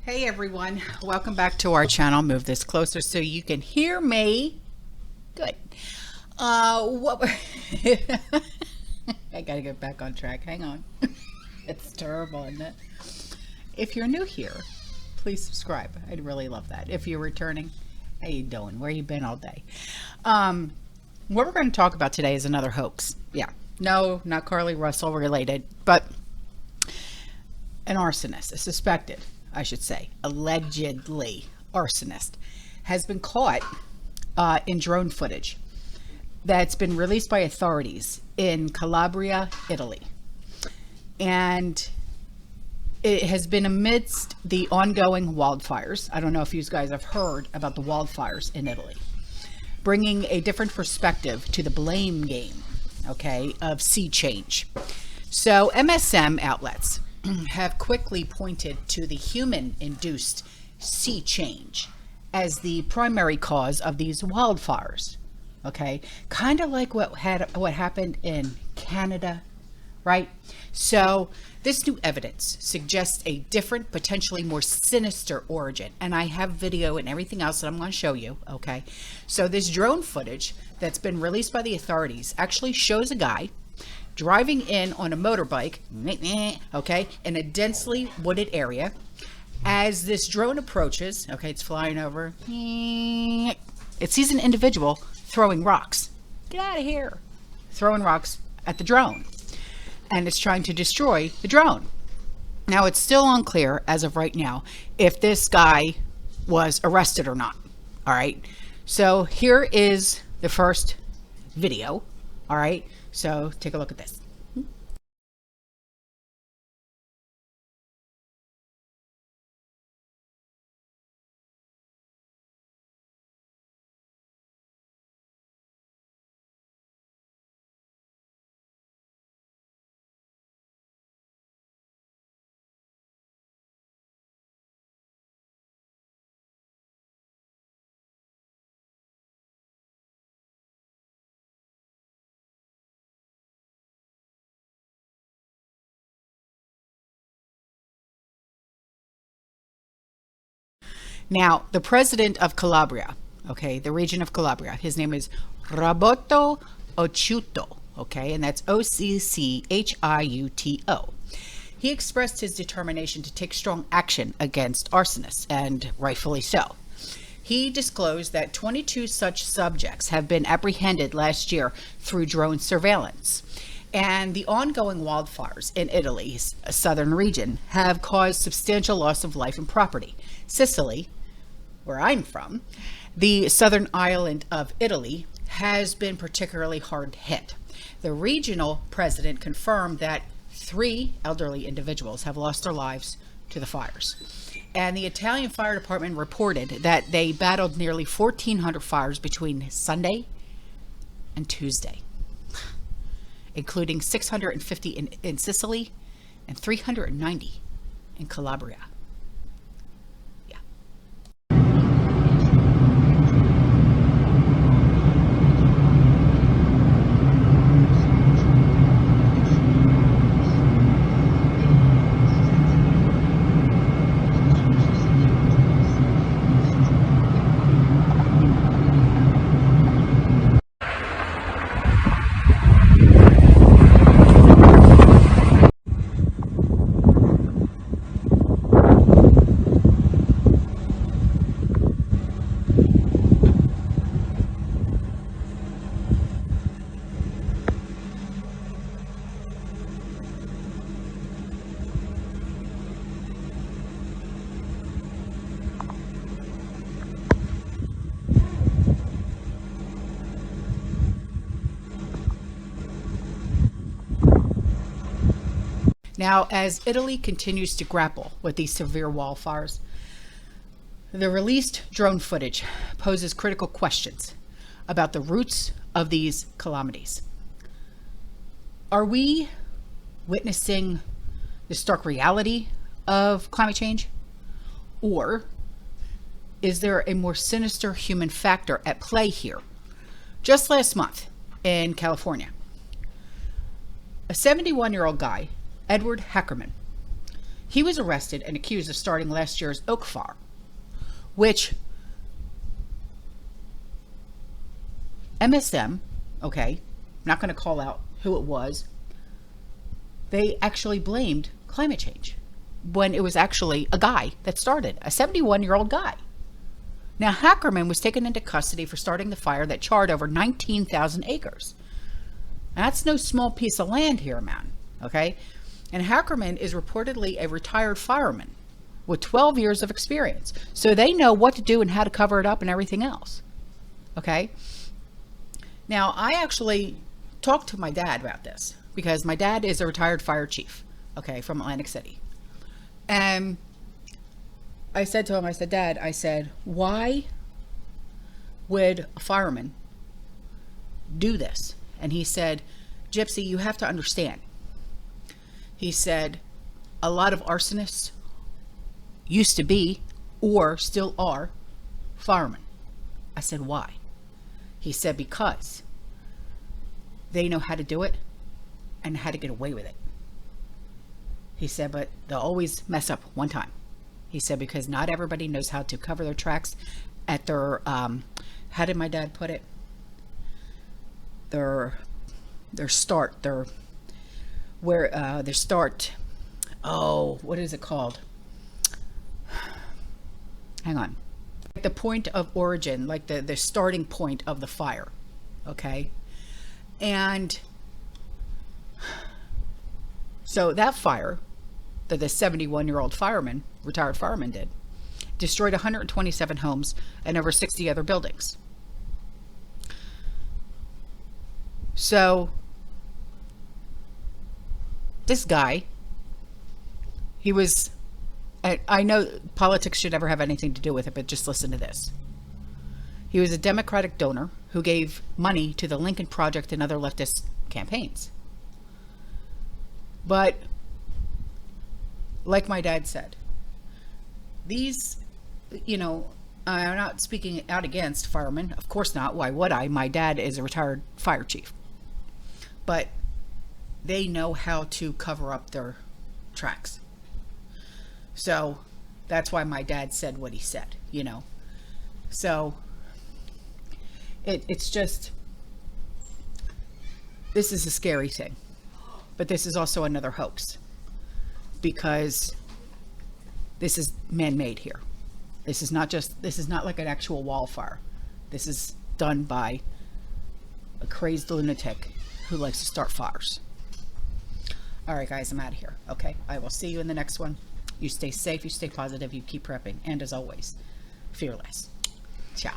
Hey everyone, welcome back to our channel. Move this closer so you can hear me. Good. What I gotta get back on track. Hang on. It's terrible, isn't it? If you're new here, please subscribe. I'd really love that. If you're returning, how you doing? Where you been all day? What we're going to talk about today is another hoax. Yeah. No, not Carly Russell related, but an arsonist, a suspected, I should say, allegedly arsonist, has been caught in drone footage that's been released by authorities in Calabria, Italy. And it has been amidst the ongoing wildfires. I don't know if you guys have heard about the wildfires in Italy, bringing a different perspective to the blame game, okay, of sea change. So MSM outlets have quickly pointed to the human-induced sea change as the primary cause of these wildfires. Okay, kind of like what happened in Canada, right? So this new evidence suggests a different, potentially more sinister origin, and I have video and everything else that I'm going to show you. Okay, so this drone footage that's been released by the authorities actually shows a guy driving in on a motorbike, okay, in a densely wooded area. As this drone approaches, okay, it's flying over, it sees an individual throwing rocks. Get out of here. Throwing rocks at the drone. And it's trying to destroy the drone. Now, it's still unclear as of right now if this guy was arrested or not. All right. So here is the first video. All right. So take a look at this. Now, the president of Calabria, okay, the region of Calabria, his name is Roberto Occhiuto, okay, and that's Occhiuto. He expressed his determination to take strong action against arsonists, and rightfully so. He disclosed that 22 such subjects have been apprehended last year through drone surveillance. And the ongoing wildfires in Italy's southern region have caused substantial loss of life and property. Sicily, where I'm from, the southern island of Italy, has been particularly hard hit. The regional president confirmed that 3 elderly individuals have lost their lives to the fires. And the Italian Fire Department reported that they battled nearly 1,400 fires between Sunday and Tuesday, including 650 in Sicily and 390 in Calabria. Now, as Italy continues to grapple with these severe wildfires, the released drone footage poses critical questions about the roots of these calamities. Are we witnessing the stark reality of climate change? Or is there a more sinister human factor at play here? Just last month in California, a 71-year-old guy, Edward Hackerman, He was arrested and accused of starting last year's oak fire, which MSM, okay, not going to call out who it was, they actually blamed climate change when it was actually a guy that started, a 71-year-old guy. Now, Hackerman was taken into custody for starting the fire that charred over 19,000 acres. Now, that's no small piece of land here, man, okay? And Hackerman is reportedly a retired fireman with 12 years of experience. So they know what to do and how to cover it up and everything else, okay? Now, I actually talked to my dad about this because my dad is a retired fire chief, okay, from Atlantic City. And I said to him, I said, Dad, I said, why would a fireman do this? And he said, Gypsy, you have to understand. He said, a lot of arsonists used to be, or still are, firemen. I said, why? He said, because they know how to do it and how to get away with it. He said, but they'll always mess up one time. He said, because not everybody knows how to cover their tracks at their, how did my dad put it? Their start, oh, what is it called? Hang on. The point of origin, like the starting point of the fire, okay? And so that fire that the 71-year-old fireman, retired fireman, did, destroyed 127 homes and over 60 other buildings. So this guy, he was, I know politics should never have anything to do with it, but just listen to this. He was a Democratic donor who gave money to the Lincoln Project and other leftist campaigns. But like my dad said, these, you know, I'm not speaking out against firemen. Of course not. Why would I? My dad is a retired fire chief. But they know how to cover up their tracks. So that's why my dad said what he said, you know. So it's just, this is a scary thing. But this is also another hoax, because this is man-made here. This is not like an actual wildfire. This is done by a crazed lunatic who likes to start fires. All right, guys, I'm out of here. Okay, I will see you in the next one. You stay safe, you stay positive, you keep prepping, and as always, fearless. Ciao.